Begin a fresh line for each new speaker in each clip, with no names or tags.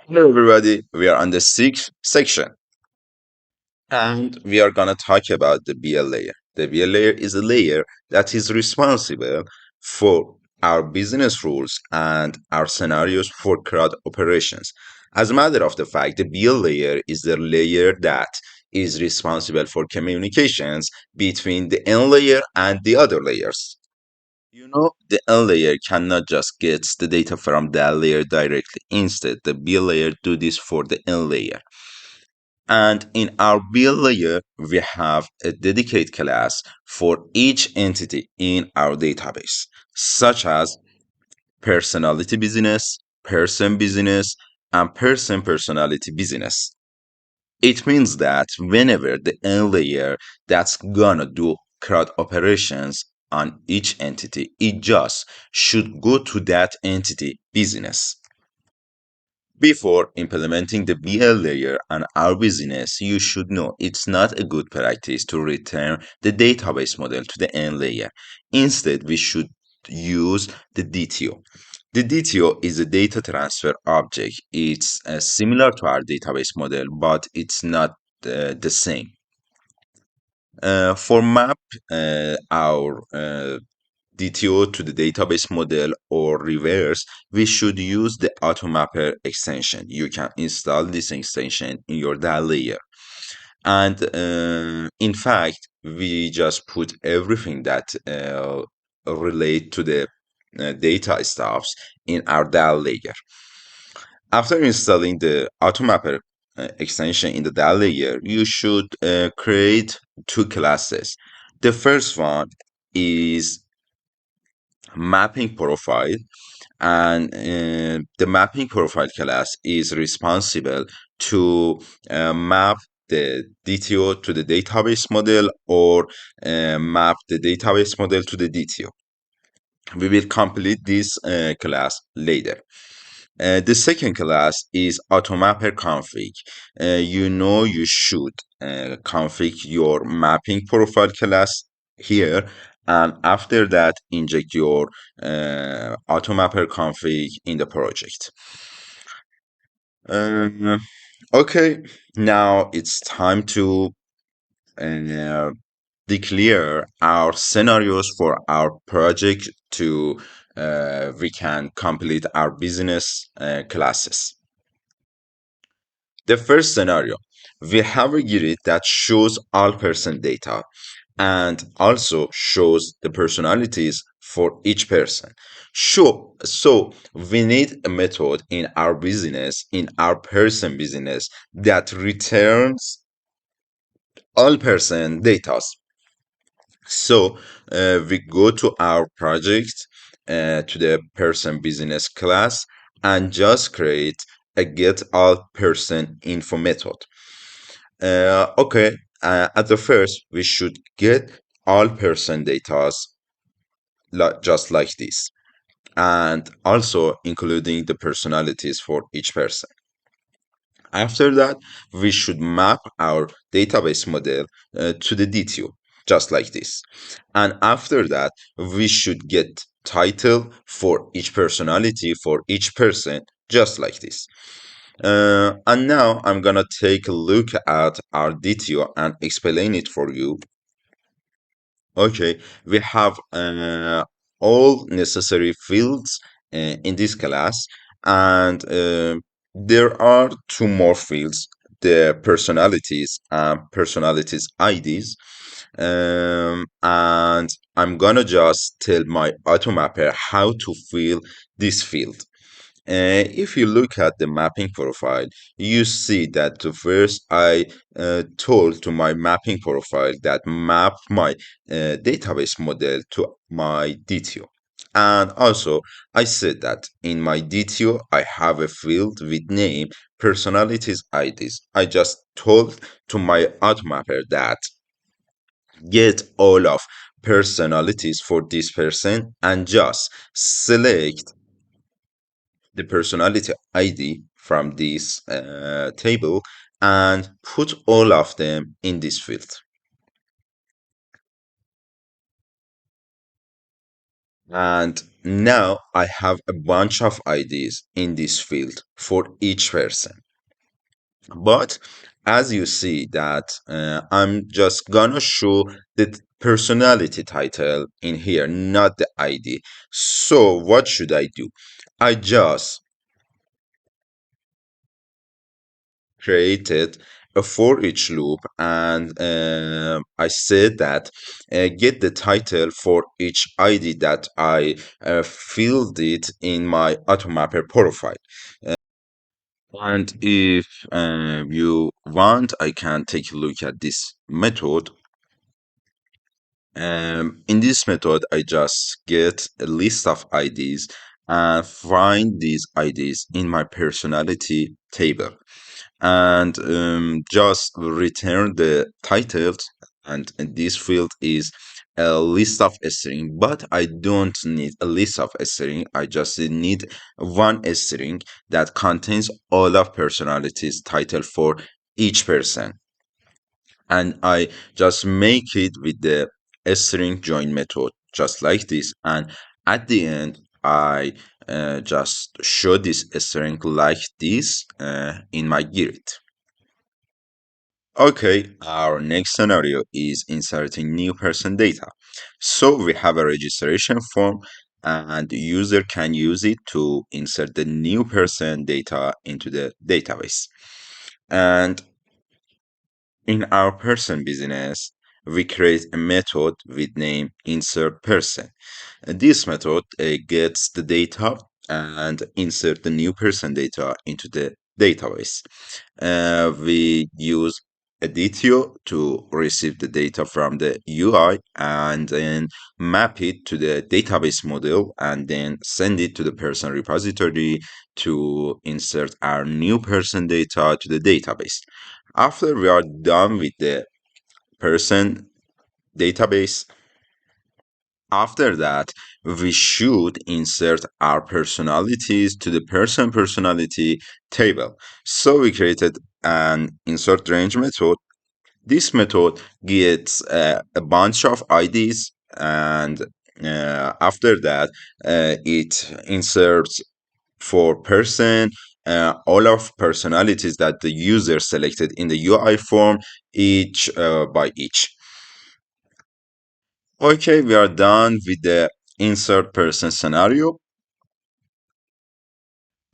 Hello, everybody. We are on the sixth section, and we are going to talk about the BL layer. The BL layer is a layer that is responsible for our business rules and our scenarios for CRUD operations. As a matter of the fact, the BL layer is the layer that is responsible for communications between the N layer and the other layers. The N layer cannot just get the data from that layer directly. Instead, the B layer do this for the N layer. And in our B layer, we have a dedicated class for each entity in our database, such as personality business, person business, and person personality business. It means that whenever the N layer that's gonna do CRUD operations on each entity, it just should go to that entity business. Before implementing the BL layer on our business, you should know it's not a good practice to return the database model to the N layer. Instead, we should use the DTO. The DTO is a data transfer object. It's similar to our database model, but it's not the same. For map our DTO to the database model or reverse, we should use the AutoMapper extension. You can install this extension in your DAL layer. And in fact, we just put everything that relate to the data stuffs in our DAL layer. After installing the AutoMapper extension in the DAL layer, you should create two classes. The first one is mapping profile, and the mapping profile class is responsible to map the DTO to the database model or map the database model to the DTO. We will complete this class later. The second class is AutoMapper config. You should config your mapping profile class here, and after that, inject your AutoMapper config in the project. Uh, okay, now it's time to uh, declare our scenarios for our project to we can complete our business classes. The first scenario, we have a grid that shows all person data and also shows the personalities for each person. Sure, so we need a method in our business, in our person business, that returns all person data. So we go to our project, to the person business class, and just create a get all person info method. Okay, at the first, we should get all person data just like this, and also including the personalities for each person. After that, we should map our database model to the DTO, just like this. And after that, we should get title for each personality for each person, just like this. And now I'm gonna take a look at our DTO and explain it for you. Okay, we have all necessary fields in this class, and there are two more fields: the personalities and personalities IDs. And I'm gonna just tell my automapper how to fill this field. If you look at the mapping profile, you see that first I told to my mapping profile that map my database model to my DTO. And also, I said that in my DTO, I have a field with name personalities IDs. I just told to my automapper that get all of personalities for this person and just select the personality ID from this table and put all of them in this field. And now I have a bunch of IDs in this field for each person. But as you see that I'm just gonna show the personality title in here, not the ID. So what should I do? I just created a for each loop and I said that get the title for each ID that I filled it in my AutoMapper profile. And if you want, I can take a look at this method. In this method, I just get a list of IDs and find these IDs in my personality table and just return the titles. And this field is a list of string, but I don't need a list of string. I just need one string that contains all of personalities title for each person. And I just make it with the string join method, just like this. And at the end, I just show this string like this in my grid. Okay, our next scenario is inserting new person data. So we have a registration form and the user can use it to insert the new person data into the database. And in our person business, we create a method with name insert person. This method gets the data and insert the new person data into the database. We use Editio to receive the data from the UI and then map it to the database model and then send it to the person repository to insert our new person data to the database. After we are done with the person database, after that, we should insert our personalities to the person personality table. So we created an insert range method. This method gets a bunch of IDs, and after that, it inserts for person all of personalities that the user selected in the UI form, each by each. Okay, we are done with the insert person scenario.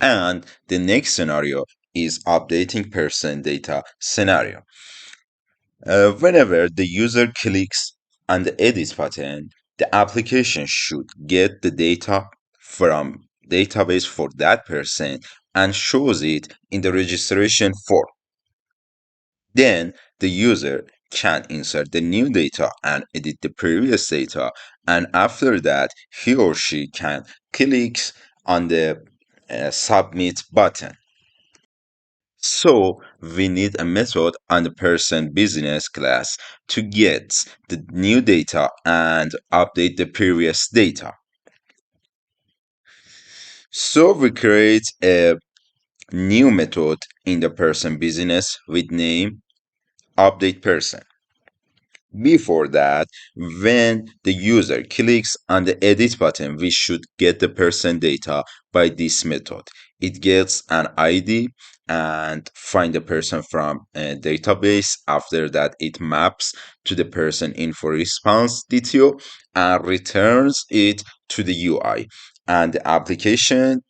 And the next scenario is updating person data scenario. Whenever the user clicks on the edit button, the application should get the data from database for that person and shows it in the registration form. Then the user can insert the new data and edit the previous data, and after that, he or she can click on the submit button. So we need a method on the person business class to get the new data and update the previous data. So we create a new method in the person business with name update person. Before that, when the user clicks on the edit button, we should get the person data by this method. It gets an ID and find the person from a database. After that, it maps to the person info response detail and returns it to the UI. And the application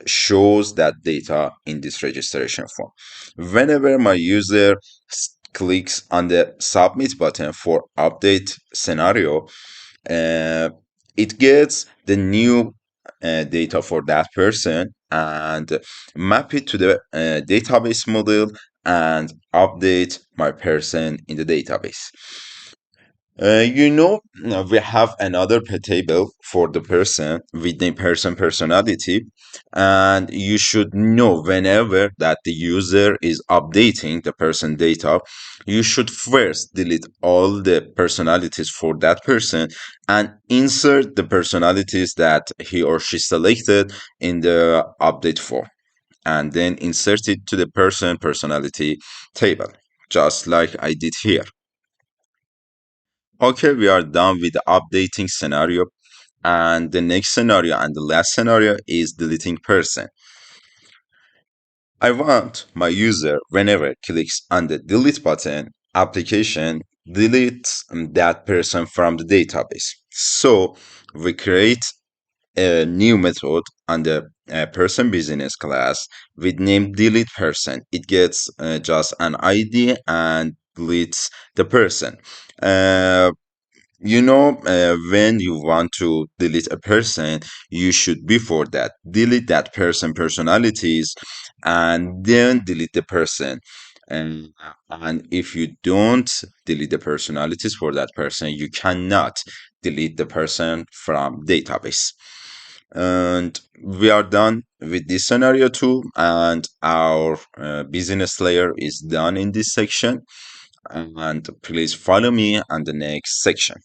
shows that data in this registration form. Whenever my user clicks on the submit button for update scenario, uh, it gets the new data for that person and map it to the database model and update my person in the database. We have another table for the person with the person personality, and you should know whenever that the user is updating the person data, you should first delete all the personalities for that person and insert the personalities that he or she selected in the update form, and then insert it to the person personality table, just like I did here. Okay, we are done with the updating scenario. And the next scenario and the last scenario is deleting person. I want my user, whenever clicks on the delete button, application deletes that person from the database. So we create a new method on the person business class with name delete person. It gets just an ID and deletes the person. Uh, when you want to delete a person, you should before that delete that person personalities and then delete the person. And if you don't delete the personalities for that person, you cannot delete the person from database. And we are done with this scenario too, and our business layer is done in this section. And please follow me on the next section.